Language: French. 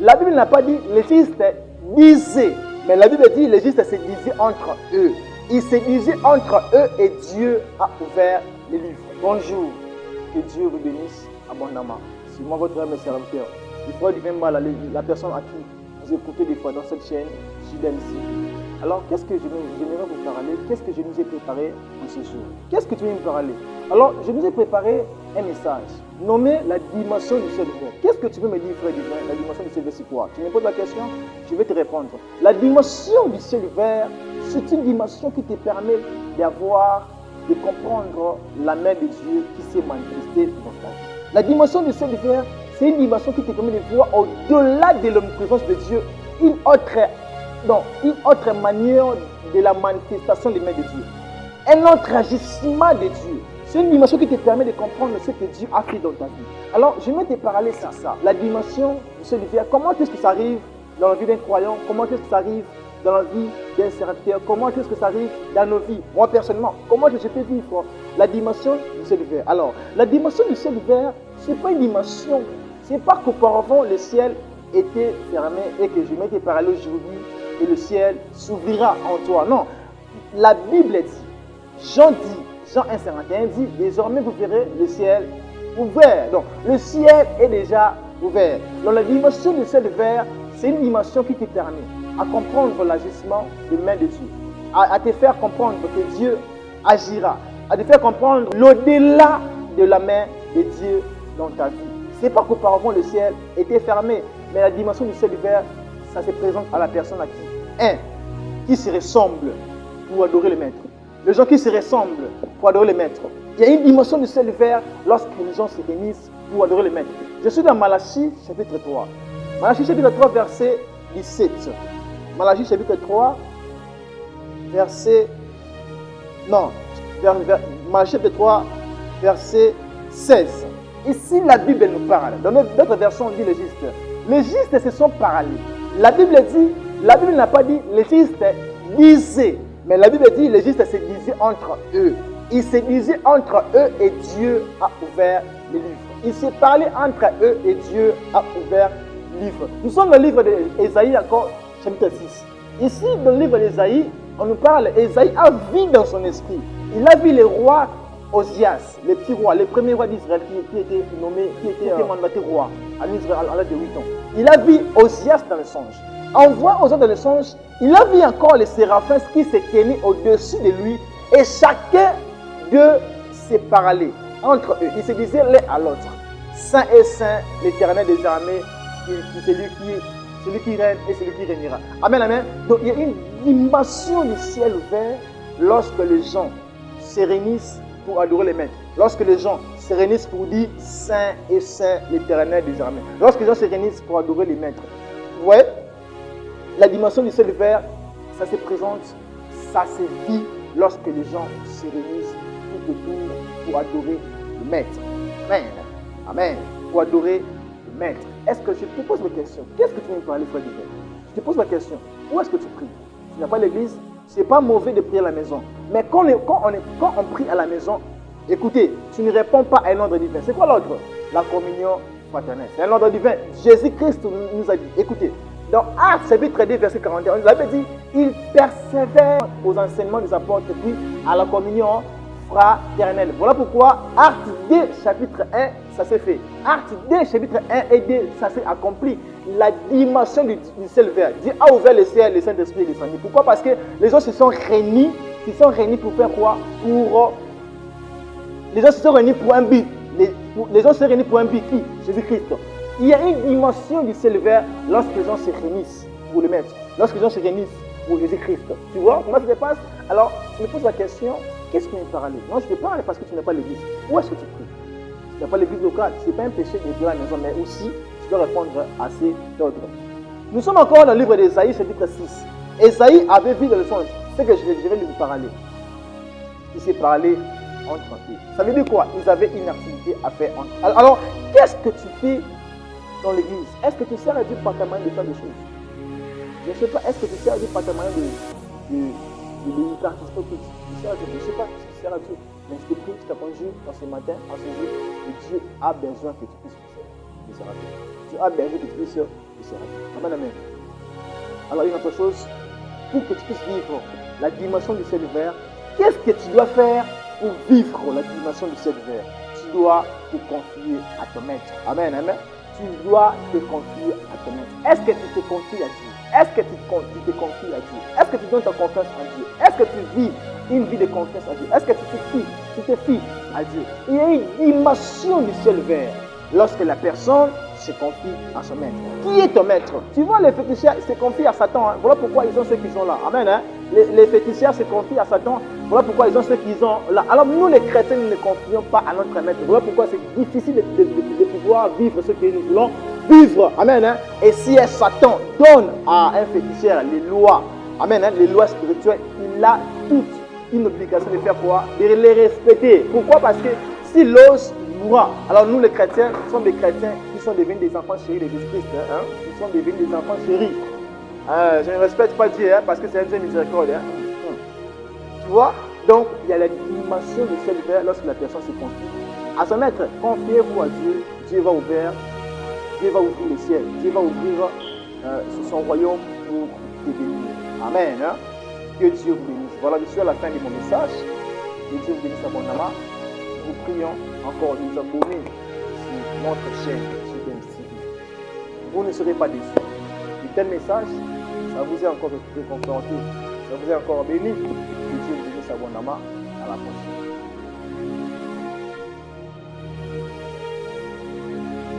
la Bible n'a pas dit les justes disaient, mais la Bible dit les justes se disaient entre eux. Ils se disaient entre eux et Dieu a ouvert les livres. Bonjour, que Dieu vous bénisse abondamment. C'est moi votre âme et serviteur. Il faudra du même mal la personne à qui vous écoutez des fois dans cette chaîne, Judas ici. Alors, qu'est-ce que j'aimerais vous parler? Qu'est-ce que je nous ai préparé en ce jour? Qu'est-ce que tu veux me parler? Alors, je nous ai préparé un message nommé la dimension du ciel divin. Qu'est-ce que tu veux me dire, frère divin? La dimension du ciel divin, c'est quoi? Tu me poses la question, je vais te répondre. La dimension du ciel divin, c'est une dimension qui te permet de comprendre la main de Dieu qui s'est manifestée dans ta vie. La dimension du ciel divin, c'est une dimension qui te permet de voir au-delà de l'omniprésence de Dieu une autre manière de la manifestation des mains de Dieu. Un autre agissement de Dieu. C'est une dimension qui te permet de comprendre ce que Dieu a fait dans ta vie. Alors, je vais te parler sur ça. La dimension du ciel divin, comment est-ce que ça arrive dans la vie d'un croyant? Comment est-ce que ça arrive dans la vie d'un serviteur? Comment est-ce que ça arrive dans nos vies? Moi, personnellement, comment je peux vivre la dimension du ciel divin? Alors, la dimension du ciel divin, ce n'est pas une dimension. Ce n'est pas qu'auparavant, le ciel était fermé et que je vais te parler aujourd'hui et le ciel s'ouvrira en toi. Non, la Bible dit, Jean 1,51 dit, désormais vous verrez le ciel ouvert. Donc, le ciel est déjà ouvert. Donc, la dimension du ciel ouvert, c'est une dimension qui te permet à comprendre l'agissement des mains de Dieu, à te faire comprendre que Dieu agira, à te faire comprendre l'au-delà de la main de Dieu dans ta vie. Ce n'est pas qu'auparavant le ciel était fermé, mais la dimension du ciel ouvert, ça se présente à la personne à qui se ressemble pour adorer le Maître. Les gens qui se ressemblent pour adorer le Maître. Il y a une dimension du ciel ouvert lorsque les gens se réunissent pour adorer le Maître. Je suis dans Malachie chapitre 3. Malachie chapitre 3 verset 17. Malachie chapitre 3 verset... Non. Malachie chapitre 3 verset 16. Ici la Bible nous parle. Dans notre version on dit les justes. Les justes se sont parlés. La Bible n'a pas dit les justes disaient, mais la Bible dit les justes se disaient entre eux. Ils se disaient entre eux et Dieu a ouvert les livres. Ils se parlaient entre eux et Dieu a ouvert les livres. Nous sommes dans le livre d'Ésaïe encore, chapitre 6. Ici, dans le livre d'Ésaïe, on nous parle, Ésaïe a vu dans son esprit. Il a vu les rois Osias, les petits rois, les premiers rois d'Israël qui étaient nommés, qui étaient mandatés rois à Israël à l'âge de 8 ans. Il a vu Osias dans le songe. En voyant Osias dans le songe, il a vu encore les séraphins qui se tenaient au-dessus de lui et chacun d'eux se parlait entre eux. Ils se disaient l'un à l'autre. Saint et saint, l'Éternel des armées, celui qui règne et celui qui régnera. Amen, amen. Donc il y a une dimension du ciel ouvert lorsque les gens se réunissent pour adorer les maîtres. Lorsque les gens se réunissent pour dire Saint et Saint, l'Éternel des armées. Lorsque les gens se réunissent pour adorer les maîtres. Vous voyez, la dimension du ciel ouvert, ça se présente, ça se vit lorsque les gens se réunissent tout autour pour adorer le maître. Amen. Amen. Pour adorer le maître. Est-ce que je te pose la question? Qu'est-ce que tu veux me parler, frère divin? Je te pose la question. Où est-ce que tu pries? Tu n'as pas l'église? Ce n'est pas mauvais de prier à la maison. Mais quand on prie à la maison, écoutez, tu ne réponds pas à un ordre divin. C'est quoi l'ordre? La communion fraternelle. C'est un ordre divin. Jésus-Christ nous a dit, écoutez, dans Actes chapitre 2, verset 41, il avait dit, il persévère aux enseignements des apôtres et puis à la communion fraternelle. Voilà pourquoi Actes 2, chapitre 1, ça s'est fait. Actes 2, chapitre 1 et 2, ça s'est accompli. La dimension du ciel ouvert. Dieu a ouvert le ciel, le Saint-Esprit est descendu. Pourquoi? Parce que les gens se sont réunis. Ils se sont réunis pour faire quoi? Les gens se sont réunis pour un but. Les gens se sont réunis pour un but qui? Jésus-Christ. Il y a une dimension du ciel ouvert lorsque les gens se réunissent pour le Maître. Lorsque les gens se réunissent pour Jésus-Christ. Tu vois comment ça se passe? Alors, tu me poses la question, qu'est-ce que tu veux parler? Non, je te parle parce que tu n'as pas l'église. Où est-ce que tu pries? Tu n'as pas l'église locale. Ce n'est pas un péché de prier à la maison, mais aussi, tu dois répondre à ces ordres. Nous sommes encore dans le livre d'Ésaïe, chapitre 6. Ésaïe avait vu dans le songe. C'est que je vais lui parler. Il s'est parlé entre eux. Ça veut dire quoi? Ils avaient une activité à faire entre eux. Alors, qu'est-ce que tu fais dans l'église? Est-ce que tu sers à Dieu par ta manière de faire des choses? Je ne sais pas. Est-ce que tu sers à Dieu par ta manière de participer au culte? Je ne sais pas si tu sers à Dieu. Mais je te prie, je te conjure en ce matin, en ce jour, que Dieu a besoin que tu puisses faire à Dieu. Dieu a besoin que tu puisses tu seras vivre. Amen, amen. Alors, une autre chose, pour que tu puisses vivre la dimension du ciel vert, qu'est-ce que tu dois faire pour vivre la dimension du ciel vert? Tu dois te confier à ton maître. Amen, amen. Tu dois te confier à ton maître. Est-ce que tu te confies à Dieu? Est-ce que tu te confies à Dieu? Est-ce que tu donnes ta confiance à Dieu? Est-ce que tu vis une vie de confiance à Dieu? Est-ce que tu te fies à Dieu? Il y a une dimension du ciel vert lorsque la personne se confie à son maître. Qui est ton maître? Tu vois, les féticheurs se confient à Satan. Hein. Voilà pourquoi ils ont ceux qui sont là. Amen. Hein? Les féticheurs se confient à Satan. Voilà pourquoi ils ont ceux qui sont là. Alors nous, les chrétiens, nous ne confions pas à notre maître. Voilà pourquoi c'est difficile de pouvoir vivre ce que nous voulons vivre. Amen. Hein? Et si Satan donne à un féticheur les lois, amen, hein, les lois spirituelles, il a toute une obligation de faire quoi? De les respecter. Pourquoi? Parce que si l'os mourra. Alors nous, les chrétiens, sommes des chrétiens qui sont devenus des enfants chéris de Jésus-Christ. Hein? Qui sont devenus des enfants chéris. Je ne respecte pas Dieu hein, parce que c'est un Dieu miséricorde. Hein? Tu vois? Donc, il y a la dimension du ciel vert lorsque la personne se confie à son maître. Confiez-vous à Dieu. Dieu va ouvrir le ciel. Dieu va ouvrir son royaume pour te bénir. Amen. Hein? Que Dieu vous bénisse. Voilà, je suis à la fin de mon message. Que Dieu vous bénisse abondamment. Nous prions encore de nous abonner sur notre chaîne sur BMTV. Vous ne serez pas déçus. De tels messages, ça vous est encore réconforté, ça vous est encore béni. Que Dieu vous bénisse abondamment. À la prochaine.